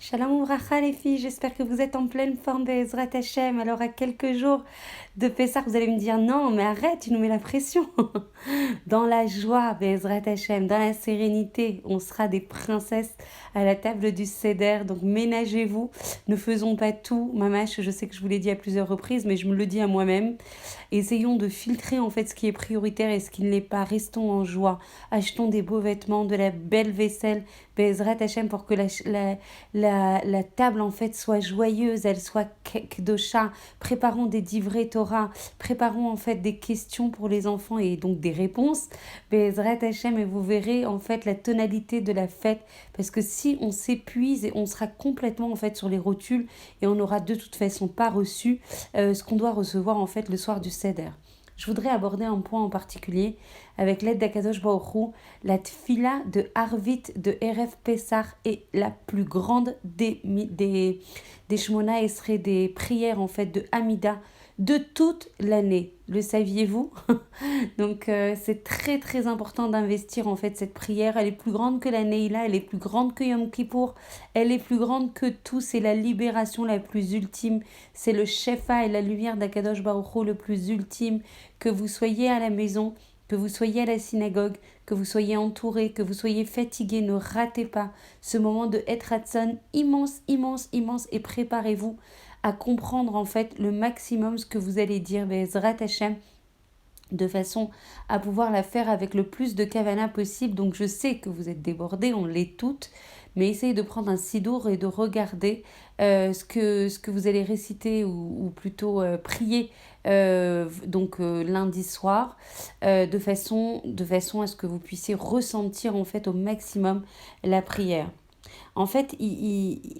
Shalom Ouvracha les filles, j'espère que vous êtes en pleine forme Be'ezrat Hashem. Alors à quelques jours de Pessah, vous allez me dire non mais arrête, tu nous mets la pression. Dans la joie Be'ezrat Hashem, dans la sérénité, on sera des princesses à la table du Seder. Donc ménagez-vous, ne faisons pas tout. Mamache, je sais que je vous l'ai dit à plusieurs reprises, mais je me le dis à moi-même. Essayons de filtrer en fait ce qui est prioritaire et ce qui ne l'est pas. Restons en joie, achetons des beaux vêtements, de la belle vaisselle Be'ezrat Hashem pour que la table en fait soit joyeuse, elle soit kdosha. Préparons des divrei Torah, préparons en fait des questions pour les enfants et donc des réponses. Be'ezrat Hashem, et vous verrez en fait la tonalité de la fête, parce que si on s'épuise et on sera complètement en fait sur les rotules et on n'aura de toute façon pas reçu ce qu'on doit recevoir en fait le soir du Seder. Je voudrais aborder un point en particulier avec l'aide d'Akadosh Baruch Hu. La tfila de Arvit de Erev Pessah est la plus grande des Shmona Esrei, des prières en fait de Hamida de toute l'année. Le saviez-vous? Donc c'est très très important d'investir en fait cette prière. Elle est plus grande que la Neila, elle est plus grande que Yom Kippour, elle est plus grande que tout. C'est la libération la plus ultime. C'est le Shefa et la lumière d'Akadosh Baruch Hu le plus ultime. Que vous soyez à la maison, que vous soyez à la synagogue, que vous soyez entouré, que vous soyez fatigué, ne ratez pas ce moment de Etratson immense, immense, immense, et préparez-vous à comprendre en fait le maximum ce que vous allez dire Be'ezrat Hashem, de façon à pouvoir la faire avec le plus de kavana possible. Donc je sais que vous êtes débordés, on l'est toutes, mais essayez de prendre un sidour et de regarder ce que vous allez réciter ou plutôt prier lundi soir de façon à ce que vous puissiez ressentir en fait au maximum la prière. En fait, il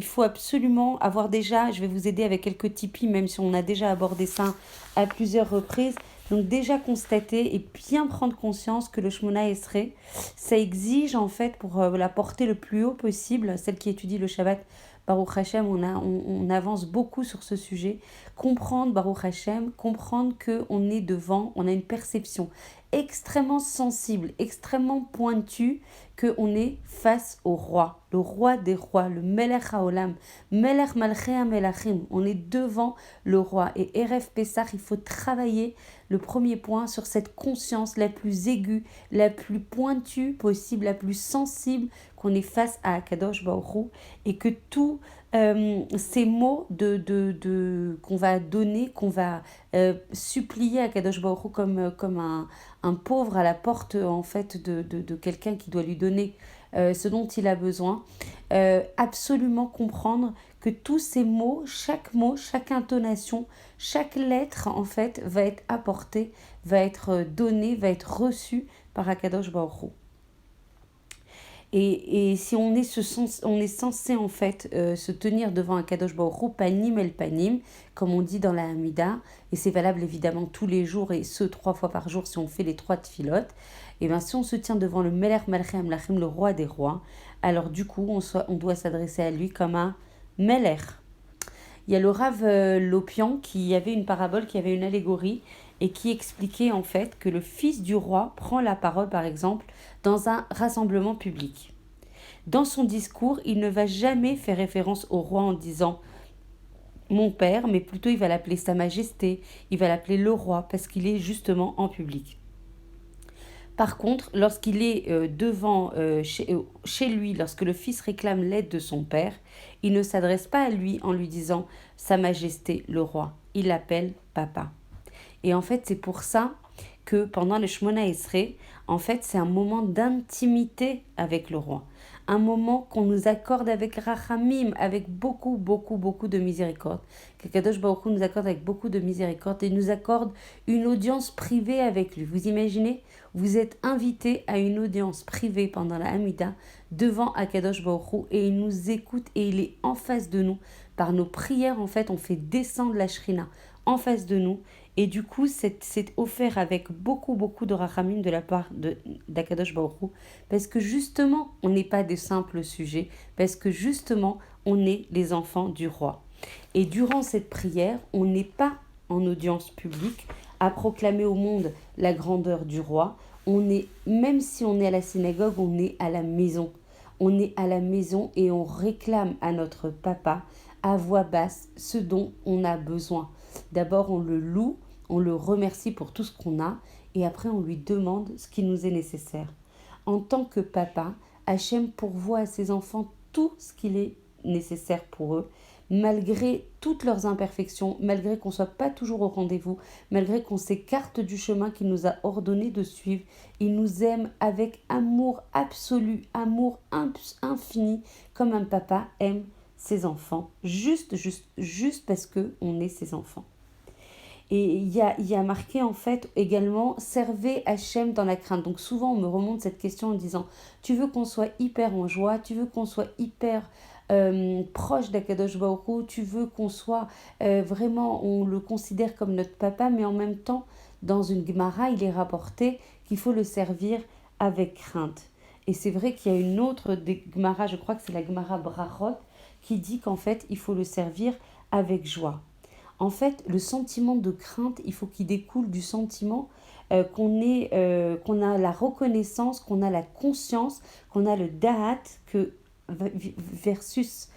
faut absolument avoir déjà, je vais vous aider avec quelques tipis, même si on a déjà abordé ça à plusieurs reprises. Donc déjà constater et bien prendre conscience que le Shmona Esrei, ça exige en fait pour la porter le plus haut possible, celle qui étudie le Shabbat, Baruch Hashem, on avance beaucoup sur ce sujet. Comprendre Baruch Hashem, comprendre qu'on est devant, on a une perception extrêmement sensible, extrêmement pointue, qu'on est face au roi, le roi des rois, le Melech HaOlam, Melech Malchei HaMelachim. On est devant le roi. Et Erev Pessah, il faut travailler le premier point sur cette conscience la plus aiguë, la plus pointue possible, la plus sensible, qu'on est face à Akadosh Baruch Hu, et que tous ces mots qu'on va donner, qu'on va supplier à Akadosh Baruch Hu comme un pauvre à la porte en fait de quelqu'un qui doit lui donner ce dont il a besoin, absolument comprendre que tous ces mots, chaque intonation, chaque lettre en fait va être apportée, va être donnée, va être reçue par Akadosh Baruch Hu. Et si on est censé en fait se tenir devant un Kadosh Baruch Hu, panim el panim, comme on dit dans la Hamida, et c'est valable évidemment tous les jours, et ce 3 fois par jour si on fait les 3 tfilotes, et bien si on se tient devant le Melech Malchei HaMelachim, le roi des rois, alors du coup on doit s'adresser à lui comme un Melech. Il y a le Rav Lopian qui avait une parabole, qui avait une allégorie, et qui expliquait en fait que le fils du roi prend la parole par exemple dans un rassemblement public. Dans son discours, il ne va jamais faire référence au roi en disant mon père, mais plutôt il va l'appeler Sa Majesté, il va l'appeler le roi, parce qu'il est justement en public. Par contre, lorsqu'il est chez lui, lorsque le fils réclame l'aide de son père, il ne s'adresse pas à lui en lui disant Sa Majesté le roi, il l'appelle papa. Et en fait, c'est pour ça que pendant le Shmona Esrei, en fait, c'est un moment d'intimité avec le roi. Un moment qu'on nous accorde avec rachamim, avec beaucoup, beaucoup, beaucoup de miséricorde. Que Kadosh Baruch Hu nous accorde avec beaucoup de miséricorde et nous accorde une audience privée avec lui. Vous imaginez? Vous êtes invité à une audience privée pendant la Hamida devant Akadosh Baruch Hu et il nous écoute et il est en face de nous. Par nos prières, en fait, on fait descendre la Shrina en face de nous. Et du coup, c'est offert avec beaucoup, beaucoup de rachamim de la part d'Akadosh Baruch Hu, parce que justement, on n'est pas des simples sujets, parce que justement, on est les enfants du roi. Et durant cette prière, on n'est pas en audience publique à proclamer au monde la grandeur du roi. On est, même si on est à la synagogue, on est à la maison. On est à la maison et on réclame à notre papa à voix basse ce dont on a besoin. D'abord, on le loue, on le remercie pour tout ce qu'on a et après, on lui demande ce qui nous est nécessaire. En tant que papa, Hachem pourvoit à ses enfants tout ce qu'il est nécessaire pour eux, malgré toutes leurs imperfections, malgré qu'on ne soit pas toujours au rendez-vous, malgré qu'on s'écarte du chemin qu'il nous a ordonné de suivre. Il nous aime avec amour absolu, amour infini, comme un papa aime ses enfants, juste parce qu'on est ses enfants. Et il y a marqué en fait également servez Hachem dans la crainte. Donc souvent on me remonte cette question en disant tu veux qu'on soit hyper en joie, tu veux qu'on soit hyper proche d'Akadosh Baruch Hu, tu veux qu'on soit vraiment, on le considère comme notre papa, mais en même temps dans une Gemara il est rapporté qu'il faut le servir avec crainte. Et c'est vrai qu'il y a une autre des Gemara, je crois que c'est la Gemara Brachot, qui dit qu'en fait il faut le servir avec joie. En fait, le sentiment de crainte, il faut qu'il découle du sentiment qu'on a la reconnaissance, qu'on a la conscience, qu'on a le da'at, que versus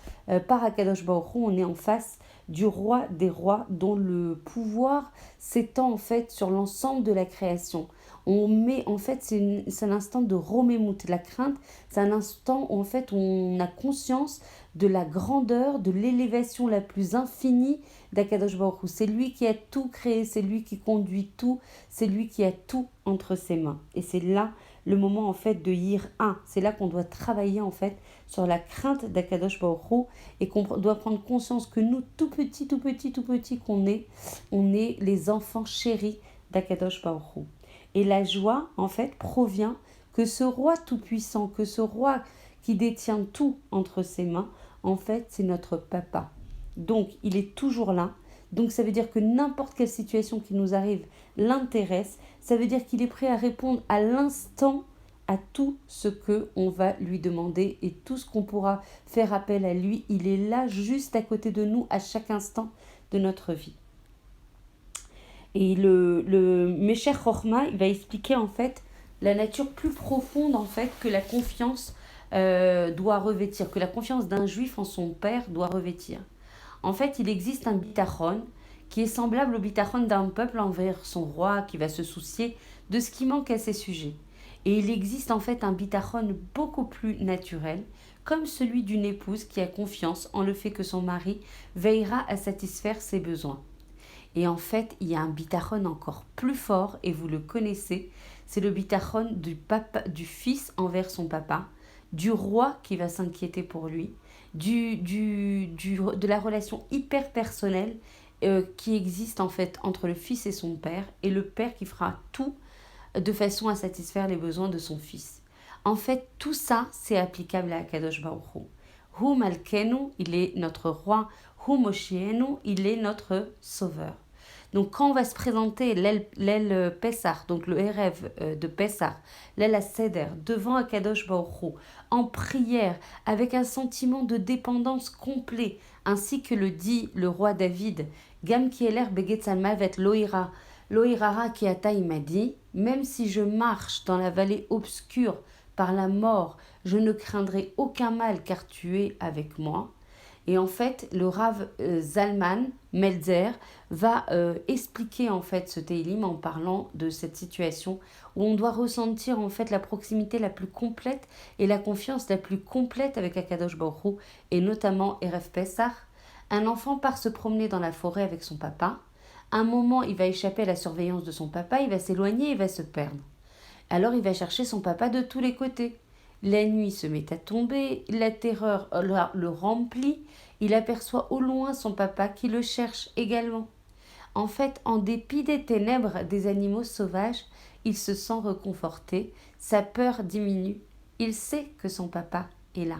par Akadosh Baruch Hu, on est en face du roi des rois dont le pouvoir s'étend en fait sur l'ensemble de la création. On met en fait, c'est un instant de romémout. La crainte, c'est un instant où en fait on a conscience de la grandeur, de l'élévation la plus infinie d'Akadosh Baruch Hu. C'est lui qui a tout créé, c'est lui qui conduit tout, c'est lui qui a tout entre ses mains. Et c'est là le moment en fait de Yir 1. C'est là qu'on doit travailler en fait sur la crainte d'Akadosh Baruch Hu et qu'on doit prendre conscience que nous, tout petit qu'on est, on est les enfants chéris d'Akadosh Baruch Hu. Et la joie, en fait, provient que ce roi tout-puissant, que ce roi qui détient tout entre ses mains, en fait, c'est notre papa. Donc, il est toujours là. Donc, ça veut dire que n'importe quelle situation qui nous arrive l'intéresse. Ça veut dire qu'il est prêt à répondre à l'instant à tout ce qu'on va lui demander et tout ce qu'on pourra faire appel à lui. Il est là, juste à côté de nous, à chaque instant de notre vie. Et le Mesher Chochma, il va expliquer en fait la nature plus profonde en fait que la confiance doit revêtir, que la confiance d'un juif en son père doit revêtir. En fait, il existe un bitachon qui est semblable au bitachon d'un peuple envers son roi qui va se soucier de ce qui manque à ses sujets. Et il existe en fait un bitachon beaucoup plus naturel, comme celui d'une épouse qui a confiance en le fait que son mari veillera à satisfaire ses besoins. Et en fait, il y a un bitachon encore plus fort, et vous le connaissez, c'est le bitachon du fils envers son papa, du roi qui va s'inquiéter pour lui, de la relation hyper personnelle qui existe en fait entre le fils et son père, et le père qui fera tout de façon à satisfaire les besoins de son fils. En fait, tout ça, c'est applicable à Akadosh Baruch Hu. Hu Malkenu, il est notre roi. Hu Moshienu, il est notre sauveur. Donc quand on va se présenter l'aile Pessah, donc le Erev de Pessah, l'aile Seder, devant Akadosh Baruch Hu, en prière, avec un sentiment de dépendance complet, ainsi que le dit le roi David, Gam Kieler Begetzalmavet Loira, Loirara Kiata, il m'a dit, même si je marche dans la vallée obscure par la mort, je ne craindrai aucun mal car tu es avec moi. Et en fait, le Rav Zalman Melzer va expliquer en fait ce Teilim en parlant de cette situation où on doit ressentir en fait la proximité la plus complète et la confiance la plus complète avec Akadosh Baruch Hu, et notamment Erev Pessah. Un enfant part se promener dans la forêt avec son papa. Un moment, il va échapper à la surveillance de son papa, il va s'éloigner et va se perdre. Alors il va chercher son papa de tous les côtés. La nuit se met à tomber, la terreur le remplit, il aperçoit au loin son papa qui le cherche également. En fait, en dépit des ténèbres des animaux sauvages, il se sent réconforté, sa peur diminue, il sait que son papa est là.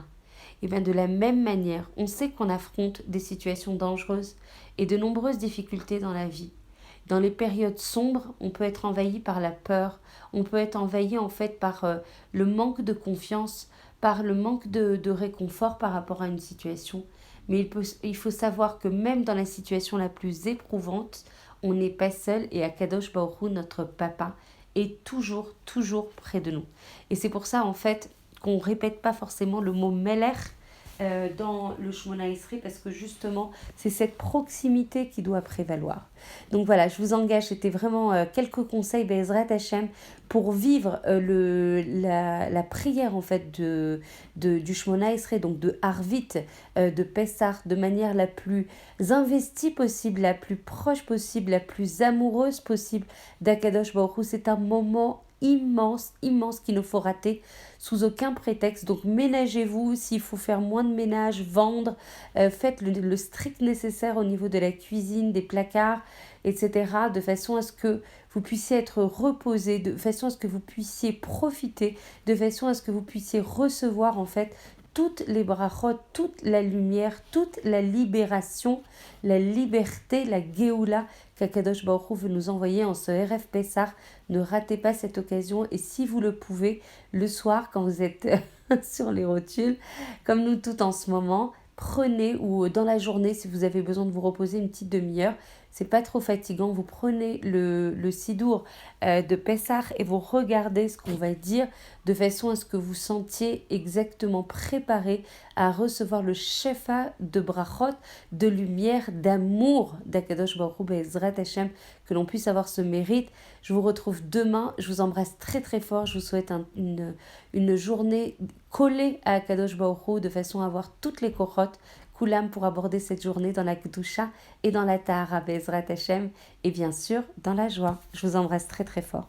Et bien de la même manière, on sait qu'on affronte des situations dangereuses et de nombreuses difficultés dans la vie. Dans les périodes sombres, on peut être envahi par la peur, on peut être envahi en fait par le manque de confiance, par le manque de réconfort par rapport à une situation. Mais il faut savoir que même dans la situation la plus éprouvante, on n'est pas seul, et Akadosh Baruch Hu, notre papa, est toujours près de nous. Et c'est pour ça en fait qu'on répète pas forcément le mot Melech dans le Shmona Esri parce que justement c'est cette proximité qui doit prévaloir. Donc voilà, je vous engage, c'était vraiment quelques conseils Be'ezrat Hashem pour vivre la prière en fait du Shmona Esrei, donc de Arvit, de Pessah, de manière la plus investie possible, la plus proche possible, la plus amoureuse possible d'Akadosh Baruch Hu. C'est un moment immense, immense qu'il ne faut rater sous aucun prétexte. Donc ménagez-vous, s'il faut faire moins de ménage, vendre, faites le strict nécessaire au niveau de la cuisine, des placards, etc. de façon à ce que vous puissiez être reposé, de façon à ce que vous puissiez profiter, de façon à ce que vous puissiez recevoir en fait toutes les brachot, toute la lumière, toute la libération, la liberté, la Géoula qu'Akadosh Baruch Hu veut nous envoyer en ce RF Pessah. Ne ratez pas cette occasion et si vous le pouvez, le soir quand vous êtes sur les rotules, comme nous tout en ce moment, prenez ou dans la journée si vous avez besoin de vous reposer une petite demi-heure, c'est pas trop fatigant, vous prenez le sidour de Pessah et vous regardez ce qu'on va dire de façon à ce que vous sentiez exactement préparé à recevoir le shefa de brachot, de lumière, d'amour d'Akadosh Baruch Hu Be'ezrat Hashem, que l'on puisse avoir ce mérite. Je vous retrouve demain, je vous embrasse très très fort, je vous souhaite une journée collée à Akadosh Baruch Hu de façon à avoir toutes les kochot, Koulam pour aborder cette journée dans la Kedusha et dans la Tahara Be'ezrat Hashem et bien sûr dans la joie. Je vous embrasse très très fort.